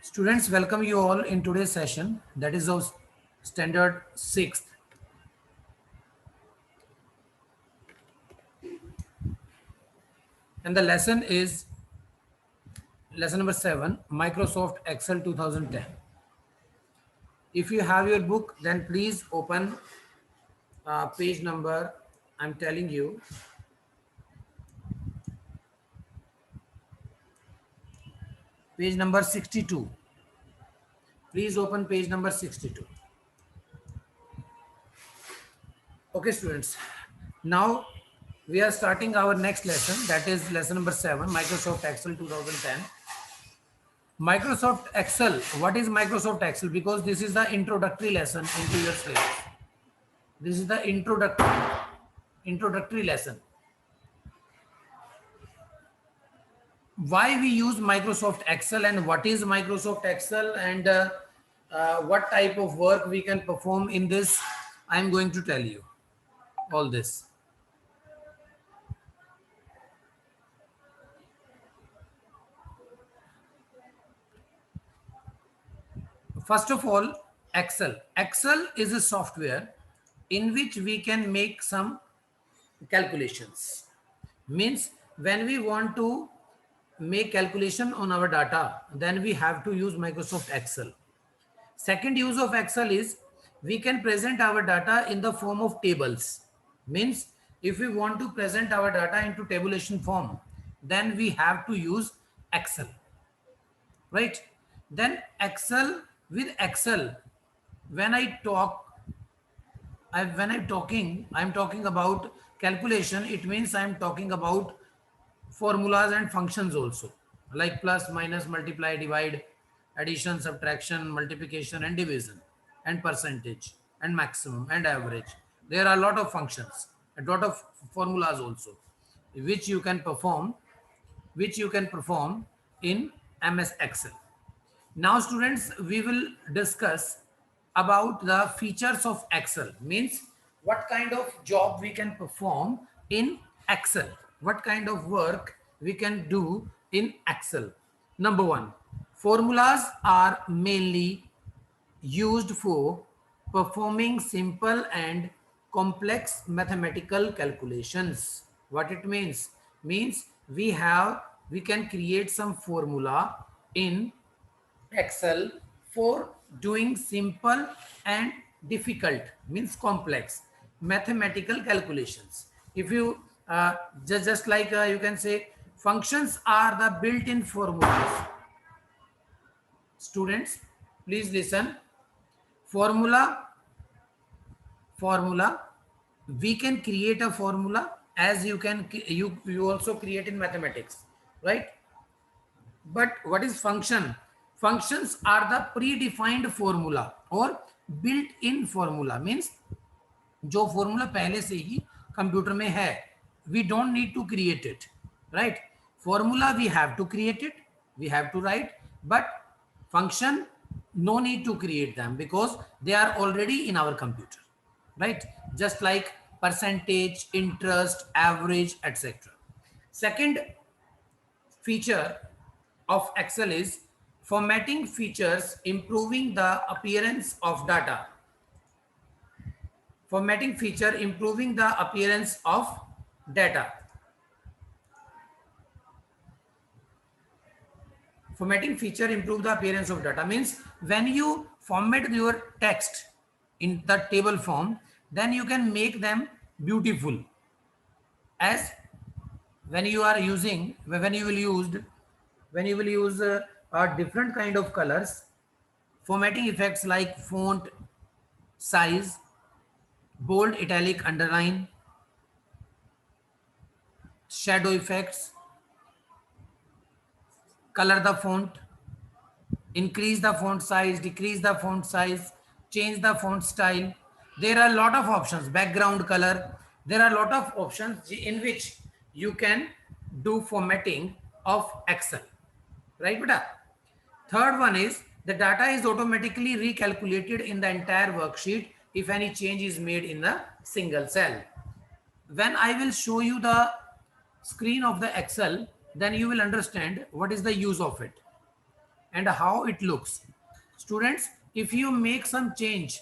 Students, welcome you all in today's session, that is of standard 6th. And the lesson is lesson number 7, Microsoft Excel 2010. If you have your book, then please open page number, I'm telling you, page number 62. Please open page number 62. Okay, students. Now we are starting our next lesson, that is lesson number 7, Microsoft Excel 2010. Microsoft Excel. What is Microsoft Excel? Because this is the introductory lesson into your syllabus. This is the introductory lesson. Why we use Microsoft Excel and what is Microsoft Excel and what type of work we can perform in this, I am going to tell you all this. First of all, Excel. Excel is a software in which we can make some calculations. Means when we want to make calculation on our data, then we have to use Microsoft Excel. Second use of Excel is we can present our data in the form of tables. Means if we want to present our data into tabulation form, then we have to use Excel, right? Then Excel, with Excel, when I talk, I'm talking about calculation. It means I'm talking about formulas and functions also, like plus, minus, multiply, divide, addition, subtraction, multiplication, and division, and percentage, and maximum, and average. There are a lot of functions, a lot of formulas also, which you can perform, in MS Excel. Now, students, we will discuss about the features of Excel. Means what kind of job we can perform in Excel. What kind of work we can do in Excel. Number one, formulas are mainly used for performing simple and complex mathematical calculations. What it means? Means we can create some formula in Excel for doing simple and difficult, means complex mathematical calculations. If you just like you can say functions are the built-in formulas. Students, please listen. Formula, we can create a formula as you also create in mathematics, right? But what is function? Functions are the predefined formula or built-in formula. Means जो formula पहले से ही computer में है, we don't need to create it, right? Formula we have to create it, we have to write, but function no need to create them because they are already in our computer, right? Just like percentage, interest, average, etc. Second feature of Excel is formatting features, improving the appearance of data. Formatting feature, improving the appearance of data. Formatting feature, improve the appearance of data means when you format your text in the table form, then you can make them beautiful. As when you will use a different kind of colors, formatting effects like font size, bold, italic, underline, shadow effects, color the font, increase the font size, decrease the font size, change the font style. There are a lot of options, background color. There are a lot of options in which you can do formatting of Excel, right beta? Third one is the data is automatically recalculated in the entire worksheet if any change is made in the single cell. When I will show you the screen of the Excel, then you will understand what is the use of it. and how it looks. Students, if you make some change,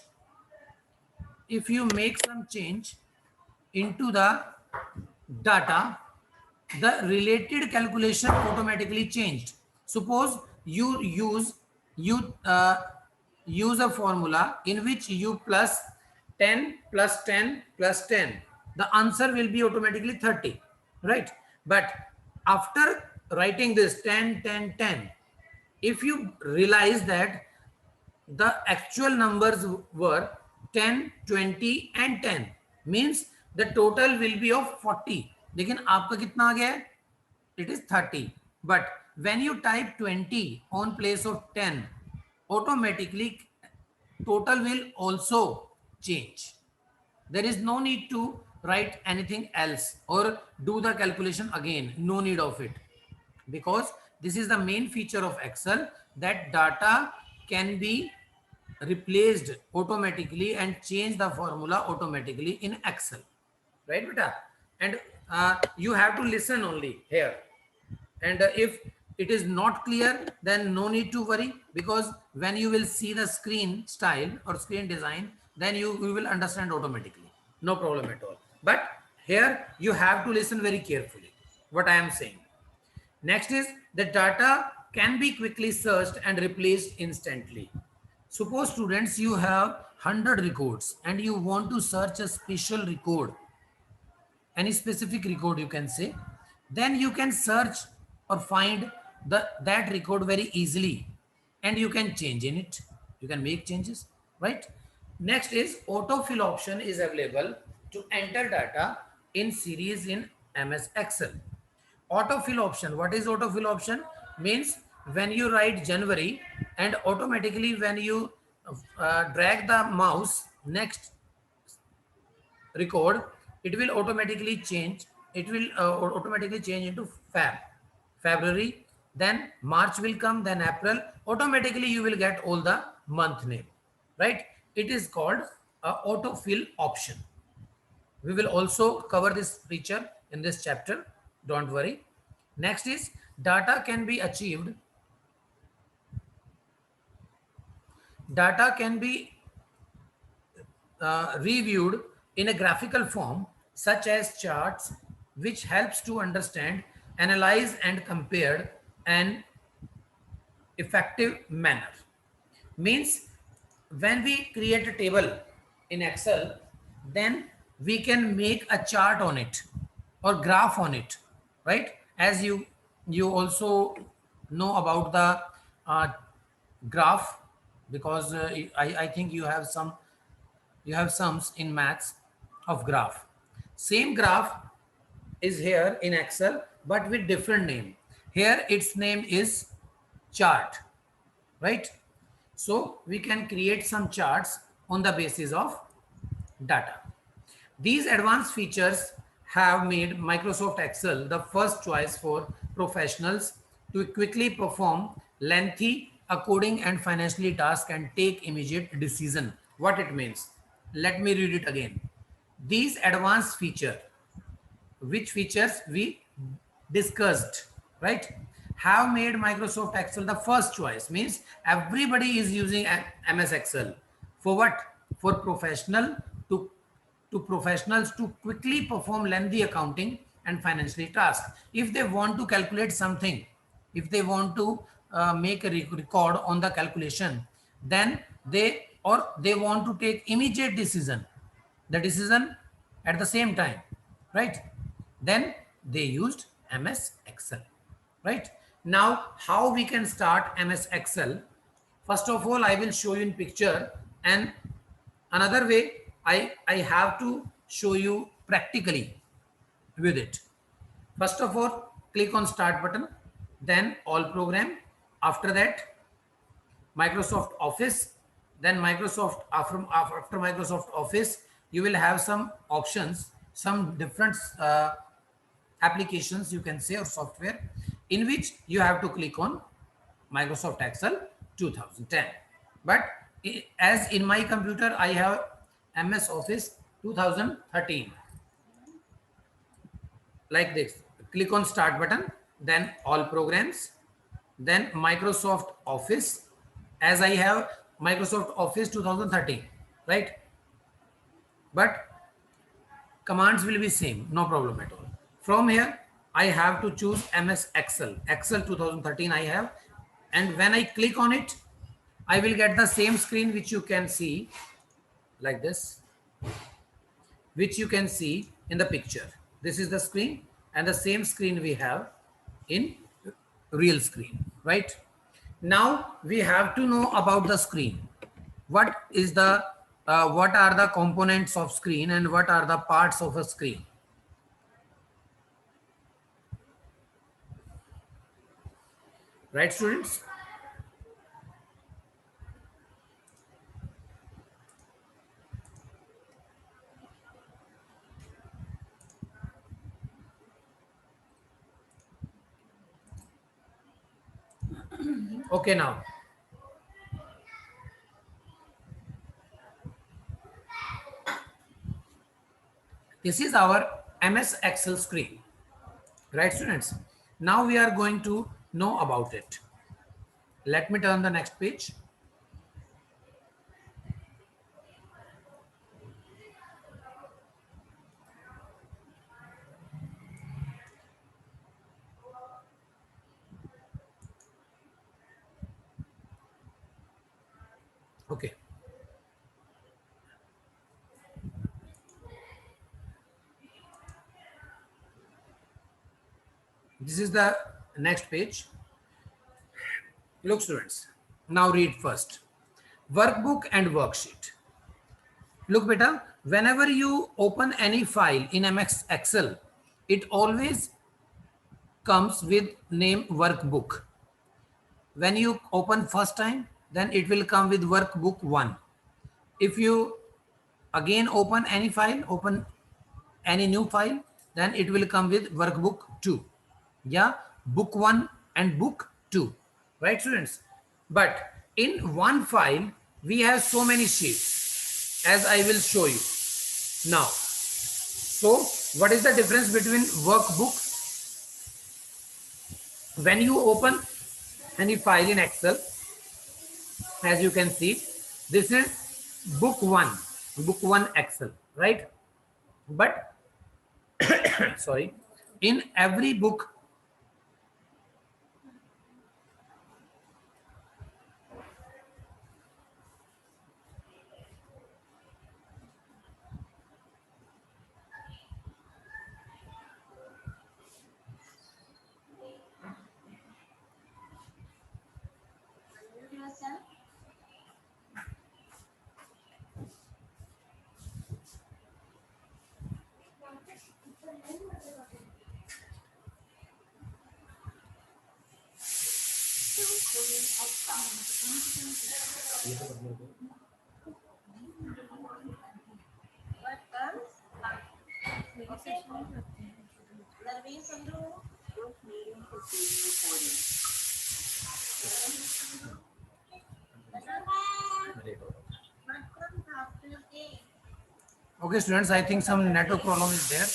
into the data, the related calculation automatically changed. Suppose you use a formula in which you plus 10 plus 10 plus 10, the answer will be automatically 30, right? But after writing this 10 10 10, if you realize that the actual numbers were 10 20 and 10, means the total will be of 40, लेकिन आपका कितना आ गया है? It is 30. But when you type 20 on place of 10, automatically total will also change. There is no need to write anything else or do the calculation again. No need of it, because this is the main feature of Excel, that data can be replaced automatically and change the formula automatically in Excel, right beta? And you have to listen only here, and if it is not clear, then no need to worry, because when you will see the screen style or screen design, then you will understand automatically, no problem at all. But here you have to listen very carefully what I am saying. Next is the data can be quickly searched and replaced instantly. Suppose students, you have 100 records and you want to search a special record, any specific record you can say, then you can search or find that record very easily, and you can change in it, you can make changes, right? Next is autofill option is available to enter data in series in MS Excel. Autofill option, what is autofill option? Means when you write January, and automatically when you drag the mouse next record, it will automatically change, it will automatically change into February, then March will come, then April, automatically you will get all the month name, right? It is called autofill option. We will also cover this feature in this chapter, don't worry. Next is data can be achieved, data can be reviewed in a graphical form such as charts, which helps to understand, analyze and compare an effective manner. Means when we create a table in Excel, then we can make a chart on it or graph on it, right? As you also know about the uh, graph, because I think you have sums in maths of graph. Same graph is here in Excel, but with different name. Here its name is chart, right? So we can create some charts on the basis of data. These advanced features have made Microsoft Excel the first choice for professionals to quickly perform lengthy coding and financially tasks and take immediate decision. What it means? Let me read it again. These advanced feature, which features we discussed, right, have made Microsoft Excel the first choice. Means everybody is using MS Excel for what? For professionals to quickly perform lengthy accounting and financial tasks. If they want to calculate something, if they want to make a record on the calculation, then they want to take immediate decision, the decision at the same time, right? Then they used MS Excel, right? Now how we can start MS Excel? First of all, I will show you in picture, and another way I have to show you practically with it. First of all, click on start button, then all program. After that, Microsoft Office. Then after Microsoft Office, you will have some options, some different applications you can say, or software, in which you have to click on Microsoft Excel 2010. But as in my computer, I have MS Office 2013. Like this. Click on start button, then all programs. then Microsoft Office, as I have Microsoft Office 2013, right? But commands will be same, no problem at all. From here, I have to choose MS Excel. Excel 2013 I have. And when I click on it, I will get the same screen which you can see like this, which you can see in the picture. This is the screen, and the same screen we have in real screen, right? Now we have to know about the screen. What is the what are the components of screen and what are the parts of a screen? Right, students? Okay, now this is our MS Excel screen, right, students? Now we are going to know about it. Let me turn the next page. Okay. This is the next page. Look, students, now read first. Workbook and worksheet. Look, beta, whenever you open any file in MS Excel, it always comes with name workbook. When you open first time, then it will come with workbook 1. If you again open any file, open any new file, then it will come with workbook 2. Yeah, book 1 and book 2, right, students? But in one file, we have so many sheets, as I will show you now. So what is the difference between workbook? When you open any file in Excel, as you can see, this is book 1 Excel, right? But sorry, in every book, okay, students, I think some network problem is there.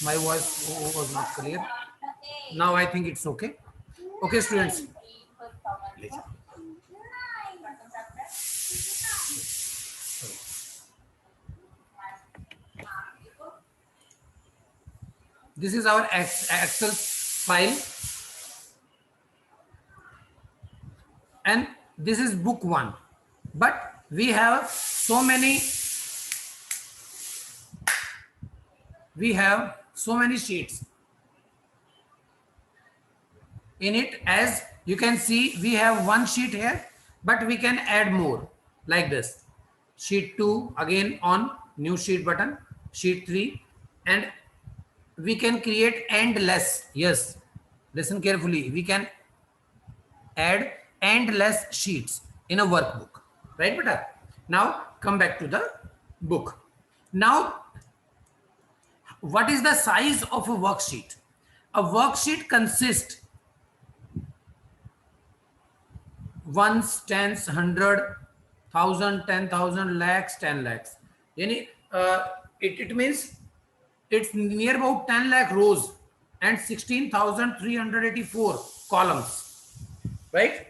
My voice was not clear. Now I think it's okay. Okay, students. This is our Excel file, and this is book 1. But we have so many sheets in it. As you can see, we have one sheet here, but we can add more like this. Sheet 2, again on new sheet button, sheet 3, and we can create endless. Yes, listen carefully. We can add endless sheets in a workbook, right, beta? Now come back to the book. Now, what is the size of a worksheet? A worksheet consists ones, tens, 100, 1000, 10,000, lakhs, 10 lakhs. It means it's near about 10 lakh rows and 16,384 columns, right?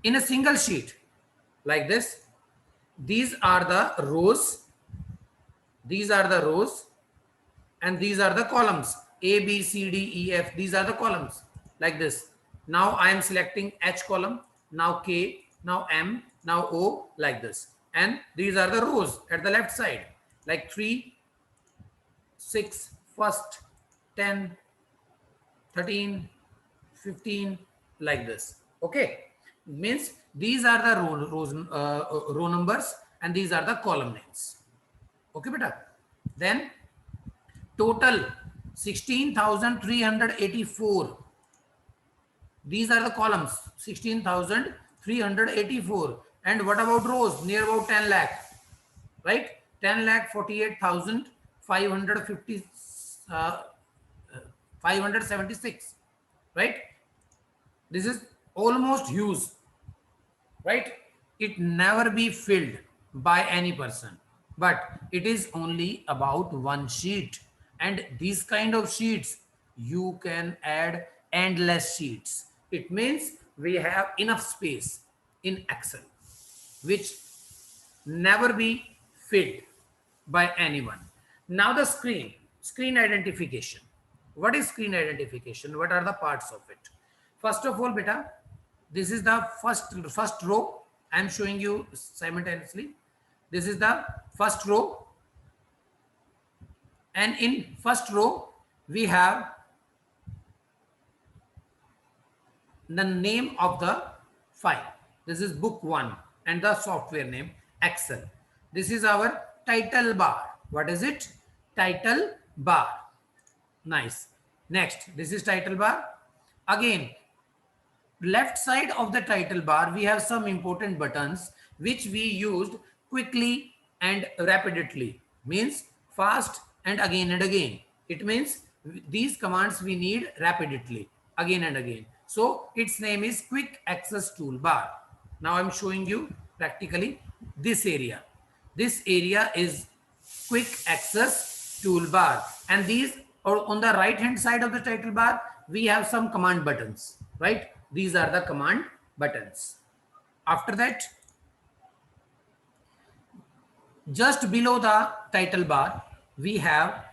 In a single sheet like this, these are the rows, these are the rows, and these are the columns. A, B, C, D, E, F. These are the columns like this. Now I am selecting H column, now K, now M, now O, like this. And these are the rows at the left side, like 3, 6, first, 10, 13, 15, like this. Okay. Means these are the row numbers and these are the column names. Okay, beta. Then total 16,384. These are the columns, 16,384. And what about rows? Near about 10 lakh, right? 10 lakh 48,550, 576, right? This is almost huge, right? It never be filled by any person, but it is only about one sheet. And these kind of sheets, you can add endless sheets. It means we have enough space in Excel, which never be filled by anyone. Now the screen identification. What is screen identification? What are the parts of it? First of all, beta, this is the first row. I am showing you simultaneously. This is the first row, and in first row we have the name of the file. This is book 1 and the software name Excel. This is our title bar. What is it? Title bar. Nice. Next, this is title bar. Again, left side of the title bar, we have some important buttons which we used quickly and rapidly. Means fast and again. It means these commands we need rapidly again and again. So its name is quick access toolbar. Now I'm showing you practically this area. This area is quick access toolbar, and these are on the right hand side of the title bar. We have some command buttons, right? These are the command buttons. After that, just below the title bar, we have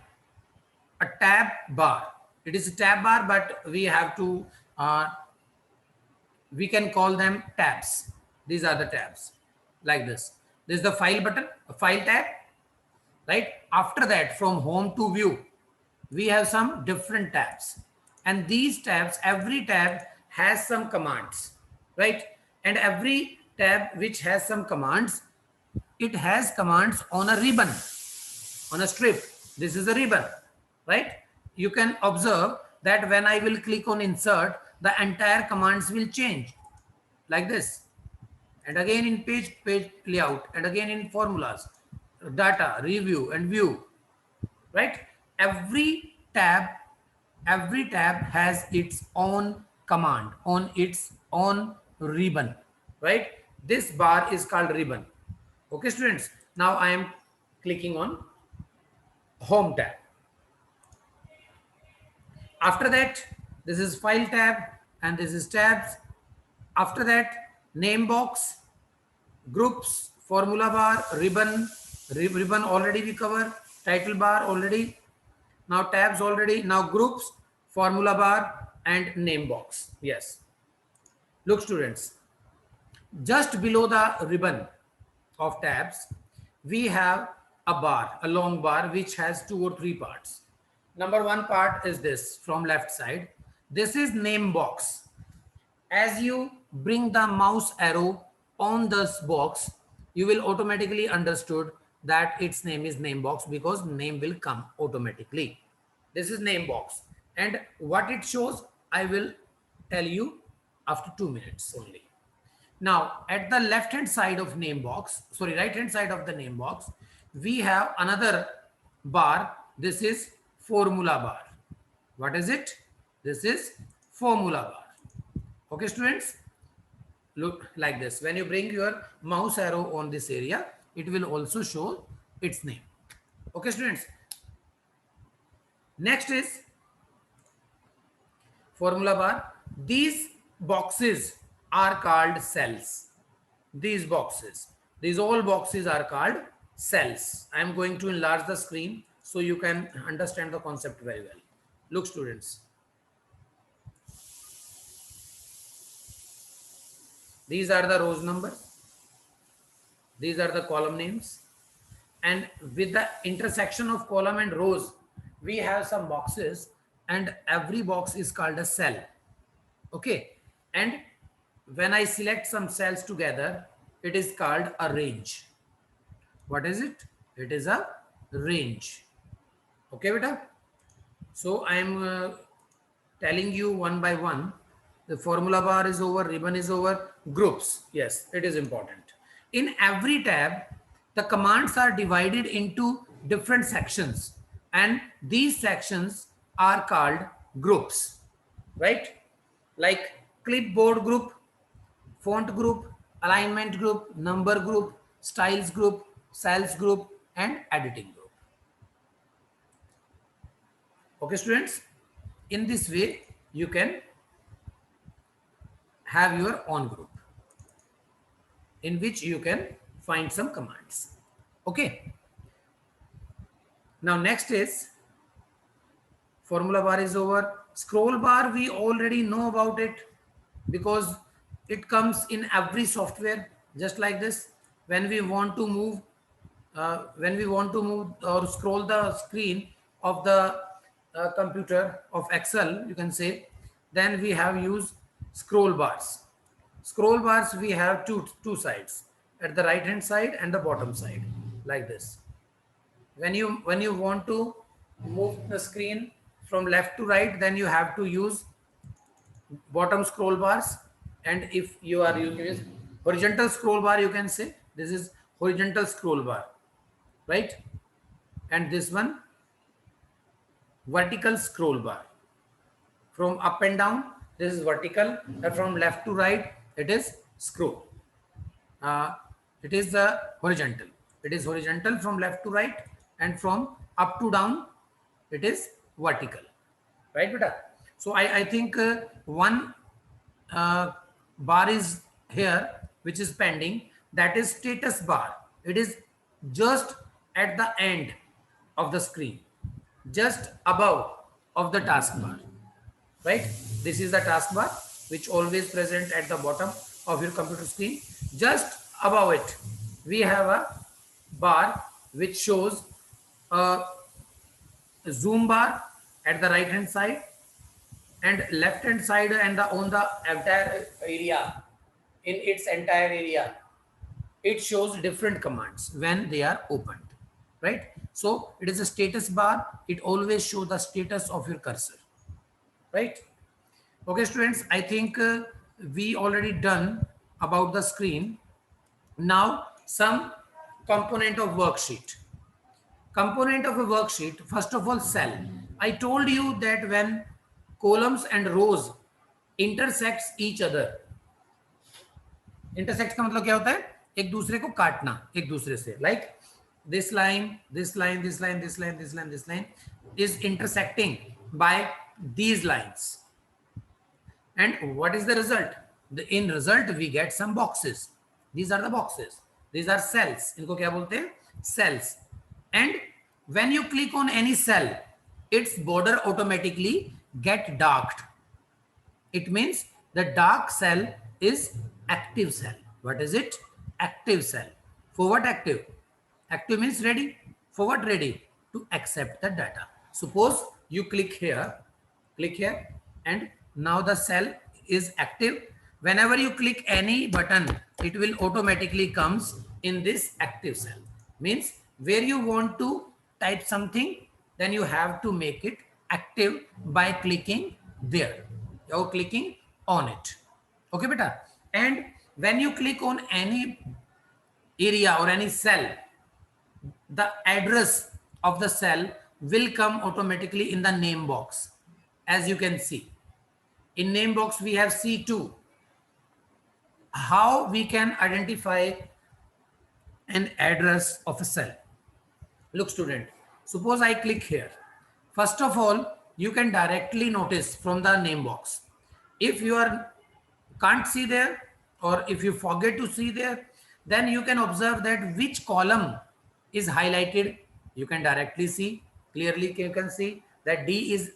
a tab bar. It is a tab bar, but we have to, we can call them tabs. These are the tabs like this. This is the file button, a file tab, right? After that, from home to view, we have some different tabs. And these tabs, every tab has some commands, right? And every tab which has some commands, it has commands on a ribbon, on a strip. This is a ribbon, right? You can observe that when I will click on insert, the entire commands will change like this. And again in page layout, and again in formulas, data, review, and view, right? Every tab has its own command on its own ribbon, right? This bar is called ribbon. Okay, students. Now I am clicking on home tab. After that, this is file tab and this is tabs. After that, name box, groups, formula bar, ribbon already we cover, title bar already, now tabs already, now groups, formula bar, and name box. Yes. Look, students, just below the ribbon of tabs, we have a bar, a long bar, which has 2 or 3 parts. Number 1 part is this from left side. This is name box. As you bring the mouse arrow on this box, you will automatically understood that its name is name box because name will come automatically. This is name box, and what it shows I will tell you after 2 minutes only. Now at the left hand side of name box, sorry, right hand side of the name box, we have another bar. This is formula bar. What is it? This is formula bar. Okay, students, look like this. When you bring your mouse arrow on this area, it will also show its name. Okay, students. Next is formula bar. These boxes are called cells. These boxes, these all boxes are called cells. I am going to enlarge the screen so you can understand the concept very well. Look, students, these are the rows numbers, these are the column names, and with the intersection of column and rows, we have some boxes, and every box is called a cell. Okay, and when I select some cells together, it is called a range. What is it? It is a range. Okay, beta. So I am telling you one by one. The formula bar is over, ribbon is over, groups. Yes, it is important. In every tab, the commands are divided into different sections, and these sections are called groups, right? Like clipboard group, font group, alignment group, number group, styles group, cells group, and editing group. Okay, students, in this way, you can have your own group in which you can find some commands. Okay. Now, next is formula bar is over. Scroll bar, we already know about it because it comes in every software, just like this. When we want to move, or scroll the screen of the computer of Excel, you can say, then we have used scroll bars. Scroll bars, we have two sides, at the right hand side and the bottom side, like this. When you want to move the screen from left to right, then you have to use bottom scroll bars, and if you are using horizontal scroll bar, you can say this is horizontal scroll bar, right? And this one vertical scroll bar. From up and down, this is vertical, and from left to right, it is scroll. It is the horizontal. It is horizontal from left to right, and from up to down, it is vertical, right, beta? So I think one bar is here which is pending, that is status bar. It is just at the end of the screen, just above of the taskbar, right? This is the taskbar which always present at the bottom of your computer screen. Just above it, we have a bar which shows a zoom bar at the right hand side, and left hand side, and on the entire area, in its entire area, it shows different commands when they are opened, right? So it is a status bar. It always shows the status of your cursor, right? Okay, students, I think we already done about the screen. Now some component of worksheet. Component of a worksheet, first of all, cell. I told you that when columns and rows intersects each other, intersect का मतलब क्या होता है? एक दूसरे को काटना एक दूसरे से, like this line, this line, this line, this line, this line, this line is intersecting by these lines. And what is the result? In result, we get some boxes. These are the boxes. These are cells. इनको क्या बोलते हैं? Cells. And when you click on any cell, its border automatically get darked. It means the dark cell is active cell. What is it? Active cell. For what active? Active means ready. For what ready? To accept the data. Suppose you click here, and now the cell is active. Whenever you click any button, it will automatically comes in this active cell. Means where you want to type something, then you have to make it active by clicking there or clicking on it. Okay, beta. And when you click on any area or any cell, the address of the cell will come automatically in the name box. As you can see, in name box we have C2. How we can identify an address of a cell? Look, student, suppose I click here. First of all, you can directly notice from the name box. If you are can't see there, or if you forget to see there, then you can observe that which column is highlighted. You can directly see, clearly you can see that D is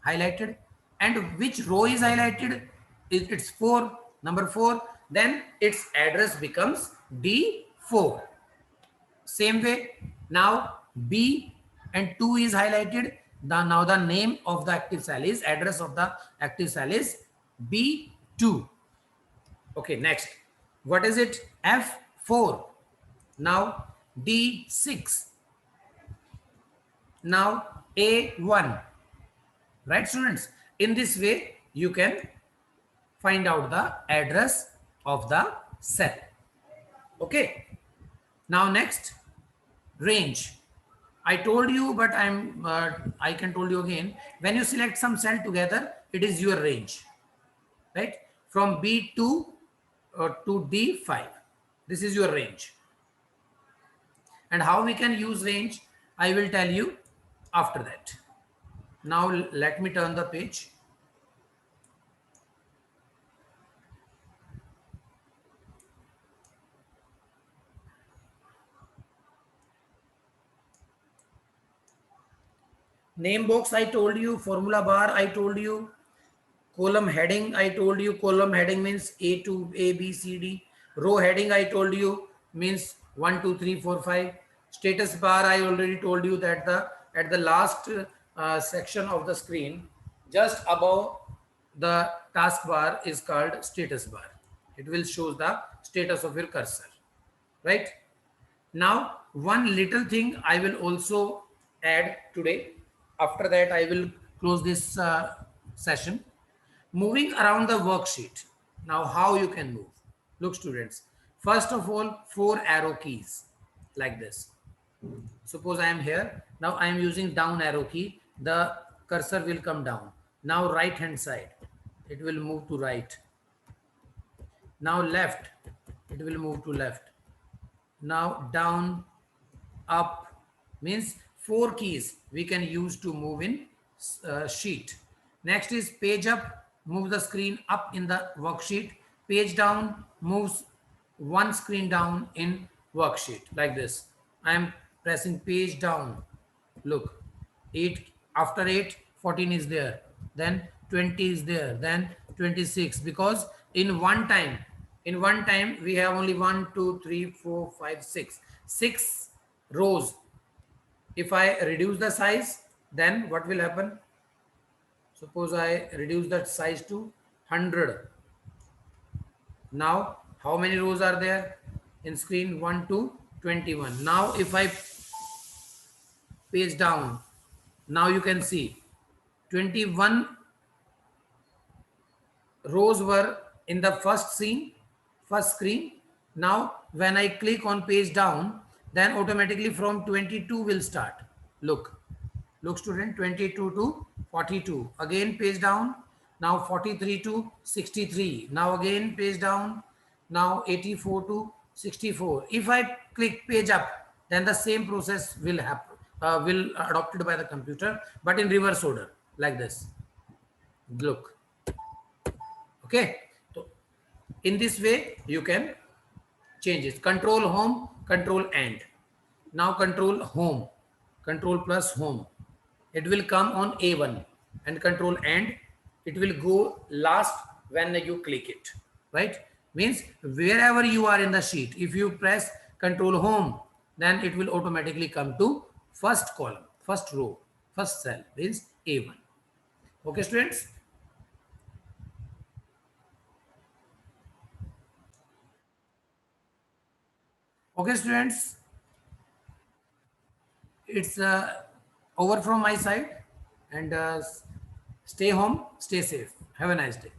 highlighted, and which row is highlighted. It's 4, number 4. Then its address becomes D4. Same way, now B and 2 is highlighted. Now the name of the active cell is, address of the active cell is B2. Okay, next. What is it? F4. Now D6. Now A1. Right, students? In this way, you can find out the address of the cell. Okay. Now next, range. I told you, but I can told you again. When you select some cell together, it is your range, right? From B2 to D5. This is your range. And how we can use range, I will tell you after that. Now let me turn the page. Name box I told you, formula bar I told you, column heading I told you. Column heading means A to A, B, C, D. Row heading I told you means 1, 2, 3, 4, 5. Status bar I already told you that the at the last section of the screen, just above the taskbar is called status bar. It will show the status of your cursor, right? Now, one little thing I will also add today. After that, I will close this session. Moving around the worksheet. Now, how you can move? Look, students. First of all, 4 arrow keys like this. Suppose I am here. Now I am using down arrow key. The cursor will come down. Now right hand side, it will move to right. Now left, it will move to left. Now down, up, means 4 keys we can use to move in sheet. Next is page up, move the screen up in the worksheet. Page down moves one screen down in worksheet like this. I am pressing page down. Look, 8, after 8, 14 is there, then 20 is there, then 26, because in one time we have only 1, 2, 3, 4, 5, 6, 6 rows. If I reduce the size, then what will happen? Suppose I reduce that size to 100. Now how many rows are there in screen? 1 to 21. Now if I page down, now you can see 21 rows were in the first screen. Now when I click on page down, then automatically from 22 will start. Look student, 22 to 42. Again page down. Now 43 to 63. Now again page down. Now 84 to 64. If I click page up, then the same process will happen, will adopted by the computer, but in reverse order like this. Look. Okay. So in this way you can change it. Control home, control end. Now control home, control plus home. It will come on A1, and control end, it will go last when you click it, right? Means wherever you are in the sheet, if you press control home, then it will automatically come to first column, first row, first cell, means A1. Okay, students? Okay, students, it's over from my side, and stay home, stay safe. Have a nice day.